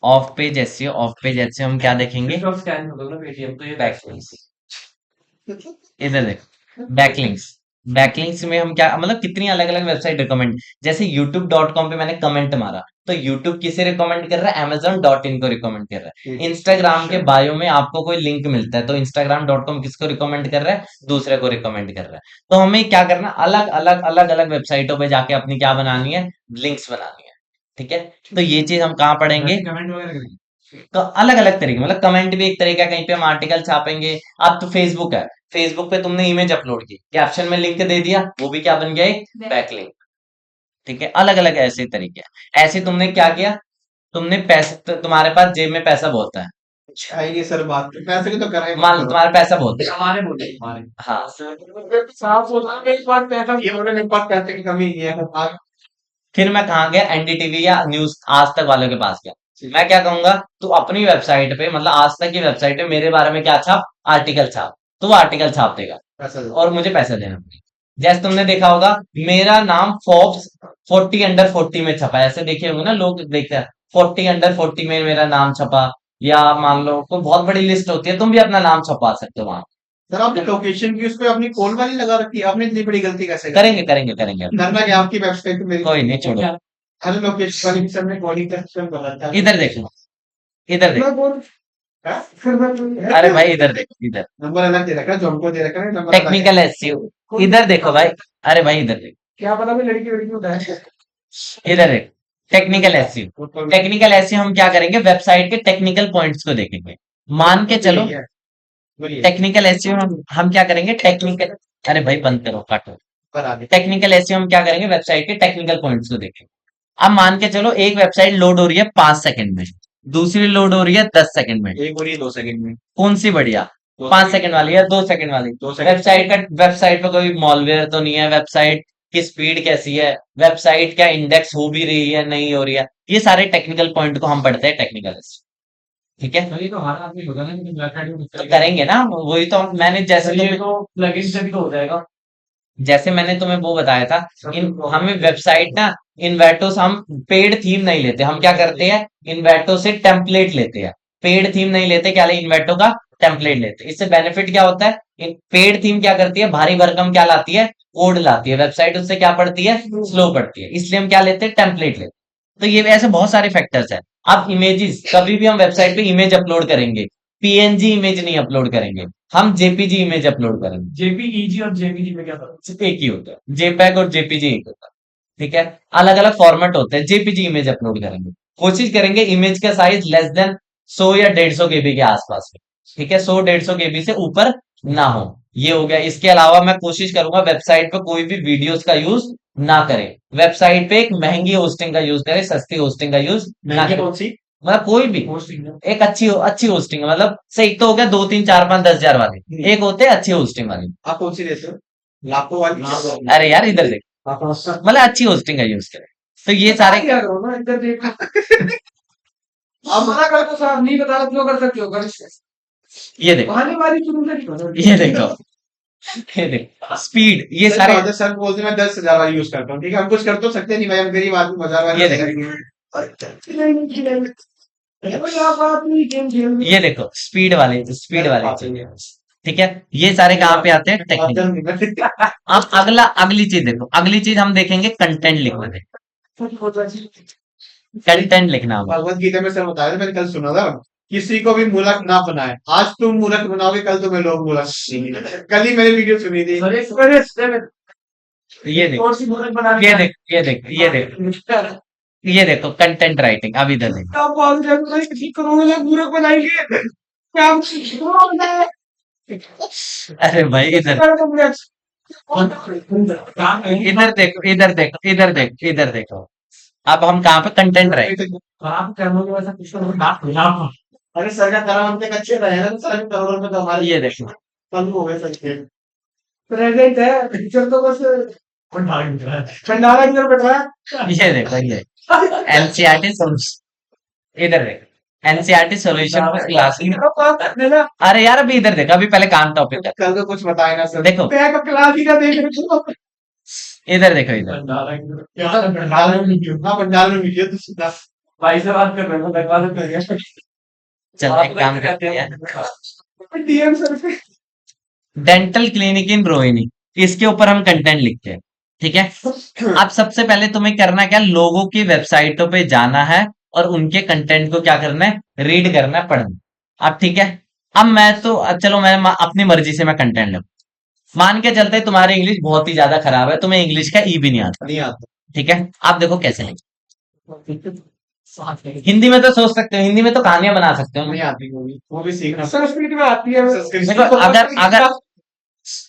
of page SEO of page SEO हम क्या देखेंगे सिर्फ स्कैन कर दो ना पेटीएम तो ये बैकलिंक्स इधर देखो बैकलिंक्स बैकलिंक्स में हम क्या मतलब कितनी अलग अलग वेबसाइट रिकमेंड जैसे youtube.com पे मैंने कमेंट मारा तो YouTube किसे रिकमेंड कर रहा है amazon.in को रिकमेंड कर रहा है इंस्टाग्राम के बायो में आपको कोई लिंक मिलता है तो instagram.com किसको रिकमेंड कर रहा है दूसरे को रिकमेंड कर रहा है तो हमें क्या करना अलग अलग वेबसाइटों पे जाके अपनी क्या बनानी है लिंक्स बनानी है ठीक है तो ये चीज हम कहाँ पढ़ेंगे कमेंट वगैरह करेंगे। तो अलग अलग तरीके मतलब कमेंट भी एक तरीका कहीं पे हम आर्टिकल छापेंगे अब तो फेसबुक है फेसबुक पे तुमने इमेज अपलोड की कैप्शन में लिंक दे दिया वो भी क्या बन गया एक बैकलिंक ठीक है अलग अलग ऐसे तरीके हैं ऐसे तुमने क्या किया तुमने पैसे तुम्हारे पास जेब में पैसा बहुत है आएगी सर बात पैसे की तो कराए मत मान लो करो। तुम्हारे पैसा बहुत है हमारे बोले हमारे हाँ साफ बोलना मेरे पास पैसा ये बोले मेरे पास पैसे की कमी नहीं है आगे फिर मैं कहाँ गया एनडीटीवी या न्यूज आज तक वालों के पास गया मैं क्या कहूंगा तू अपनी वेबसाइट पे मतलब आज तक की वेबसाइट पे मेरे बारे में क्या छाप आर्टिकल छाप तो वो आर्टिकल छाप देगा पैसा दो। और मुझे पैसा देना पड़ेगा जैसे तुमने देखा होगा मेरा नाम फोर्ब्स 40 अंडर 40 में छपा है ऐसे देखे होंगे ना लोग देखते हैं 40 अंडर 40 में मेरा नाम छपा या मान लो कोई बहुत बड़ी लिस्ट होती है तुम भी अपना नाम छपवा सकते हो वहां सर आपने लोकेशन की उस पे अपनी कॉल वाली लगा रखी है आपने इतनी बड़ी गलती कैसे करी? करेंगे करेंगे करेंगे करना क्या आपकी वेबसाइट पे मेरी कोई नहीं छोड़ो अरे लोकेशन वाली सर ने कॉलिंग का सिस्टम कर रखा है। इधर देखो इधर देखो मैं बोल हाँ? अरे भाई इधर देखो इधर नंबर अलग दे रखा है जो हमको दे रखा है नंबर अलग है। टेक्निकल एसईओ इधर देखो भाई अरे भाई इधर देखो क्या पता मैं लड़की लड़की होता है इधर देखो टेक्निकल एसईओ टेक्निकल एसईओ हम क्या करेंगे वेबसाइट के टेक्निकल पॉइंट्स को देखेंगे मान के चलो बोलिए टेक्निकल एसईओ हम क्या करेंगे टेक्निकल अरे भाई बंद करो काटो पर आगे टेक्निकल एसईओ हम क्या करेंगे वेबसाइट के टेक्निकल पॉइंट्स को देखेंगे अब मान के चलो एक वेबसाइट लोड हो रही है 5 सेकंड में दूसरी लोड हो रही है 10 सेकंड में एक बोलिए 2 सेकंड में कौन सी बढ़िया 5 सेकंड वाली या 2 सेकंड वाली 2 सेकंड वेबसाइट पे कोई मॉलवेयर तो नहीं है वेबसाइट की स्पीड कैसी है वेबसाइट क्या इंडेक्स हो भी रही है नहीं हो रही है ये सारे टेक्निकल पॉइंट को हम पढ़ते हैं टेक्निकल ठीक है ये तो हर आदमी होगा ना कि वेबसाइट में तो करेंगे ना वही तो मैंने जैसे ये तुम्हें तो प्लगइन से भी तो हो जाएगा जैसे मैंने तुम्हें वो बताया था हमें वेबसाइट ना इन्वेटो से हम पेड थीम नहीं लेते हम क्या करते हैं इन्वेटो से टेम्पलेट लेते हैं पेड थीम नहीं लेते क्या इन्वेटो का टेम्पलेट लेते हैं इससे बेनिफिट क्या होता है पेड थीम क्या करती है भारी भरकम क्या लाती है कोड लाती है वेबसाइट उससे क्या पड़ती है स्लो पड़ती है इसलिए हम क्या लेते हैं टेम्पलेट लेते हैं तो ये ऐसे बहुत सारे फैक्टर्स है अब इमेजेस कभी भी हम वेबसाइट पे इमेज अपलोड करेंगे पीएनजी इमेज नहीं अपलोड करेंगे हम जेपीजी इमेज अपलोड करेंगे जेपीईजी और जेपीजी में क्या फर्क सिर्फ एक ही होता है जेपैग और जेपीजी एक होता है ठीक है अलग अलग फॉर्मेट होते हैं जेपीजी इमेज अपलोड करेंगे कोशिश करेंगे इमेज का साइज लेस देन 100 या 150 केबी के आसपास में ठीक है 100 150 केबी से ऊपर ना हो ये हो गया इसके अलावा मैं कोशिश करूंगा वेबसाइट पे कोई भी वीडियोस का यूज ना करें वेबसाइट पे एक महंगी होस्टिंग का यूज करें सस्ती होस्टिंग का यूज ना महंगी करें कौन सी मतलब कोई भी होस्टिंग है एक अच्छी अच्छी होस्टिंग मतलब सही तो हो गया 2 3 4 5 10 हजार वाली एक होते हैं अच्छी होस्टिंग वाली आप कौन सी देते हो लाखों वाली अरे यार इधर देख मतलब अच्छी होस्टिंग का यूज करें तो ये सारे क्या करो ना इधर देखो आप मना कर तो साहब नहीं बता रहे जो कर सकते हो कर ये देखो बहाने वाली शुरू से नहीं करो ये देखो ये देखो स्पीड ये सर सारे क्या होता है, सर बोलते हैं, मैं 10,000 वाली यूज करता हूँ ठीक है हम कुछ कर तो सकते नहीं भाई हम गरीब आदमी 1000 वाली ये यूज देखो करेंगे कोई आप बात नहीं गेम खेल ये देखो स्पीड वाले चाहिए ठीक है ये सारे कहाँ पे आते हैं टेक्निक अब अगली चीज देखो अगली चीज हम देखेंगे कंटेंट लिखना कंटेंट लिखना हम भगवत गीता में सर बताया था मैंने कल सुना था किसी को भी मूर्ख ना बनाए आज तुम मूर्ख बनाओगे कल तुम्हें लोग मूर्ख बनाएंगे। कल ही मैंने वीडियो सुनी थी ये देखो और सी मूर्ख बनाने ये देखो ये देखो ये देखो ये देखो कंटेंट राइटिंग अब इधर देखो किसी करोड़ों लोग मूर्ख बनाएंगे क्या बोल रहे हैं? अरे भाई इधर इधर देखो, इधर देखो, इधर देखो, इधर देखो। अब हम कहाँ पे कंटेंट रहे? आप कर्मों की वजह से कुछ लोग बात हो जाओ। अरे सर का कर्म हम तक अच्छे रहे ना, तो सर करोड़ों में तो हमारे ये देखो, कम हो गए सर के। प्रेजेंट है, फ्यूचर तो बस भंडारा की तरफ बैठा है। ये देखो, ये एनसीईआरटी सॉल्यूशन, इधर देखो, एनसीईआरटी सॉल्यूशन फॉर क्लास। पास कर देना। अरे यार अभी इधर देखो, अभी पहले काम टॉपिक कर। कल तो कुछ बताए ना सर। देखो, बैग क्लास ही का देख रहे हो। इधर देखो, इधर पंडाल में वीडियो, हाँ पंडाल में वीडियो तो सीधा। भाई से बात कर रहे हो, बकवास कर रहे हैं। चल एक काम करते हैं, डीएम सर पे। डेंटल क्लिनिक इन रोहिणी, इसके ऊपर हम कंटेंट लिखते हैं। ठीक है, अब सबसे पहले तुम्हें करना क्या, लोगों की वेबसाइटों पे जाना है और उनके कंटेंट को क्या करना है, रीड करना है, पढ़ना है। अब ठीक है, अब मैं तो चलो मैं अपनी मर्जी से मैं कंटेंट लिखूं। मान के चलते तुम्हारी इंग्लिश बहुत ही ज्यादा खराब है, तुम्हें इंग्लिश का ई भी नहीं आता। नहीं आता। ठीक है, आप देखो कैसे लिखें। हिंदी में तो सोच सकते हो, हिंदी में तो कहानियां बना सकते हो। नहीं आती वो भी सीखना। संस्कृत में आती है। संस्कृत देखो, अगर अगर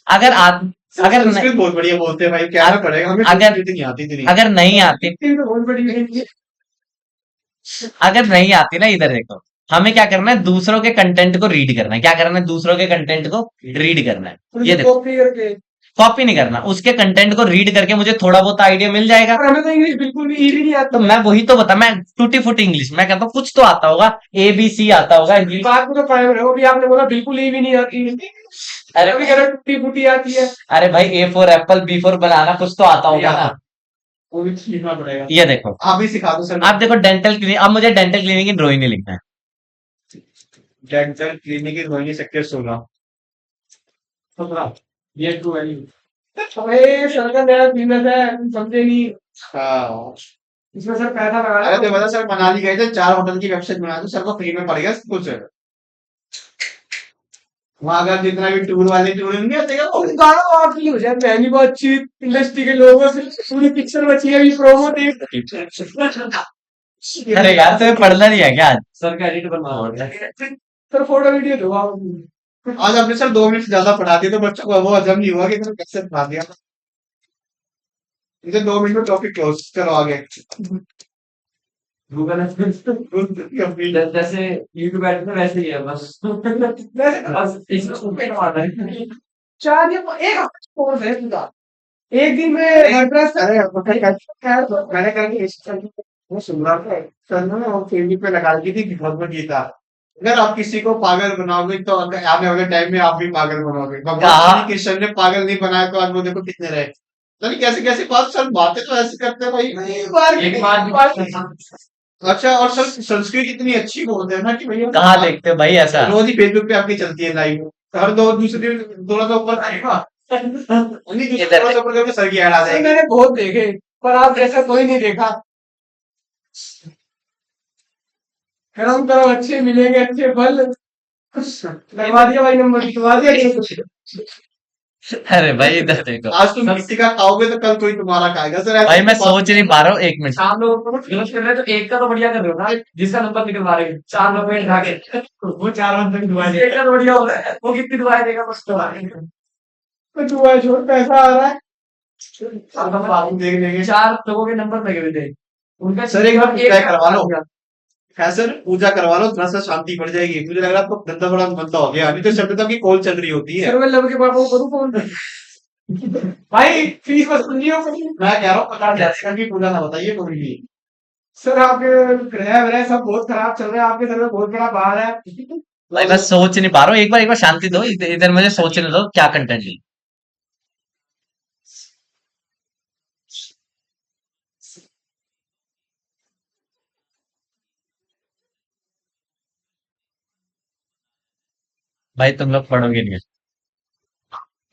अगर आप अगर न, संस्कृत बहुत बढ़िया बोलते हैं भाई, कहना अग- पड़ेगा हमें। अगर संस्कृत नहीं आती थी। अगर नहीं आती, हिंदी तो बहुत बड़ी है। अगर नहीं आती ना, इधर देखो, हमें क्या करना है, दूसरों के कंटेंट को रीड करना है। क्या करना है, दूसरों के कंटेंट को रीड करना है। ये देखो, कॉपी करके। कॉपी नहीं करना, उसके कंटेंट को रीड करके मुझे थोड़ा बहुत आइडिया मिल जाएगा। और हमें तो इंग्लिश बिल्कुल भी इजी नहीं तो आता। मैं वही तो बता, मैं टूटी फूटी इंग्लिश मैं कहता हूँ, कुछ तो आता होगा, ए बी सी आता होगा इंग्लिश। बात में तो कायम रहो, अभी आपने बोला बिल्कुल ही भी नहीं आती। अरे अभी कह रहे टूटी फूटी आती है। अरे भाई, A for apple, B for banana, कुछ तो आता होगा ना। वो भी सीखना पड़ेगा। ये देखो, आप भी सिखा दो सर। आप देखो डेंटल क्लिनिक, अब मुझे डेंटल क्लिनिक इन रोहिणी लिखना है। Dental clinic in Rohini sector 16। ये ट्रू वैल्यू। हमें सर का नया बिजनेस है, तुम समझे नहीं। हाँ। इसमें सर पैसा लगा अरे रहे तो हो। पता सर, मनाली गए थे, 4 होटल की वेबसाइट बना दो, सर को फ्री में पड़ेगा सब कुछ। वहां अगर जितना भी टूर वाले टूर नहीं होते क्या वो। गाना तो आपकी हो जाए, पहली बातचीत इंडस्ट्री के लोगों से पूरी पिक्चर बची है, अभी प्रोमो देख। अरे यार तुम्हें पढ़ना नहीं है क्या आज? सर का एडिट बनवा रहा है। सर फोटो वीडियो दो आप। आज आपने सर 2 मिनट ज्यादा पढ़ा दिया, तो बच्चों को वो हजम नहीं हुआ कि मैंने कैसे पढ़ा दिया। इसे 2 मिनट में टॉपिक क्लोज करो आगे। Google complete. जैसे यूट्यूब एड में वैसे ही है बस। बस इसमें पेट मारना है। चार ये एक हफ्ते कोर्स है पूरा। एक दिन में एड्रेस। अरे मैंने कल वो सुन रहा था सर ने वो फेसबुक पे लगा दी थी कि भगवत गीता, अगर आप किसी को पागल बनाओगे तो आने वाले टाइम में आप भी पागल बनोगे। भगवान श्री कृष्ण ने पागल नहीं बनाया, तो आज वो देखो कितने रहे। तो कैसे कैसे बात सर, बातें तो ऐसे करते हैं भाई। एक बार अच्छा, और सर संस्कृत इतनी अच्छी बोलते हैं ना कि भैया कहाँ देखते हो भाई ऐसा? रोज ही फेसबुक पे आपकी चलती है लाइव। हर दो दूसरे दिन थोड़ा सा ऊपर आएगा, नहीं दूसरा थोड़ा सा ऊपर करके सर की ऐड आ जाएगी। मैंने बहुत देखे, पर आप जैसा कोई नहीं देखा। करम करो, अच्छे मिलेंगे अच्छे फल। लगवा दिया भाई, नंबर लगवा दिया। अरे भाई इधर देखो, आज तुम किसी का खाओगे तो कल कोई तुम्हारा खाएगा सर, ऐसे भाई मैं तो बात सोच नहीं पा रहा हूँ, एक मिनट। शाम लोग को गलत कर रहे हैं, तो एक का तो बढ़िया कर रहे हो ना, जिसका नंबर निकलवा रहे हैं। 4 नंबर उठा के वो 4 बंदे की दुआ देगा। एक का तो बढ़िया हो रहा है, वो कितनी दुआएं देगा बस तो दुआ छोड़, पैसा आ रहा है। अब हम बात देख लेंगे। 4 लोगों के नंबर लगे हुए थे, उनका सर एक बार तय करवा लो। गया। है सर, पूजा करवा लो, थोड़ा सा शांति पड़ जाएगी। मुझे लग रहा है आपको धंधा बड़ा मंदा हो गया। अभी तो शब्द तक की कॉल चल रही होती है। सर मैं लब के पापा को करूँ फोन। भाई फीस वसूल हो। मैं कह रहा हूँ 50,000 की पूजा ना बताइए कभी भी। सर आपके ग्रह वह सब बहुत खराब चल रहे हैं, आपके सर में बहुत बड़ा बाहर है। भाई मैं सोच नहीं पा रहा हूँ, एक बार शांति दो, इधर मुझे सोचने दो क्या कंटेंट ली। भाई तुम लोग पढ़ोगे नहीं,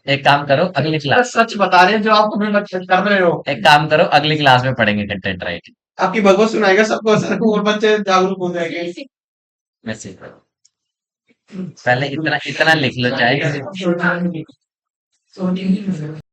एक काम करो अगली क्लास, सच बता रहे हैं जो आप हमें कर रहे हो। एक काम करो अगली क्लास में पढ़ेंगे कंटेंट राइटिंग। आपकी भगवत सुनाएगा सबको सर, और बच्चे जागरूक हो जाएंगे। मैसेज पहले इतना इतना लिख लो चाहे।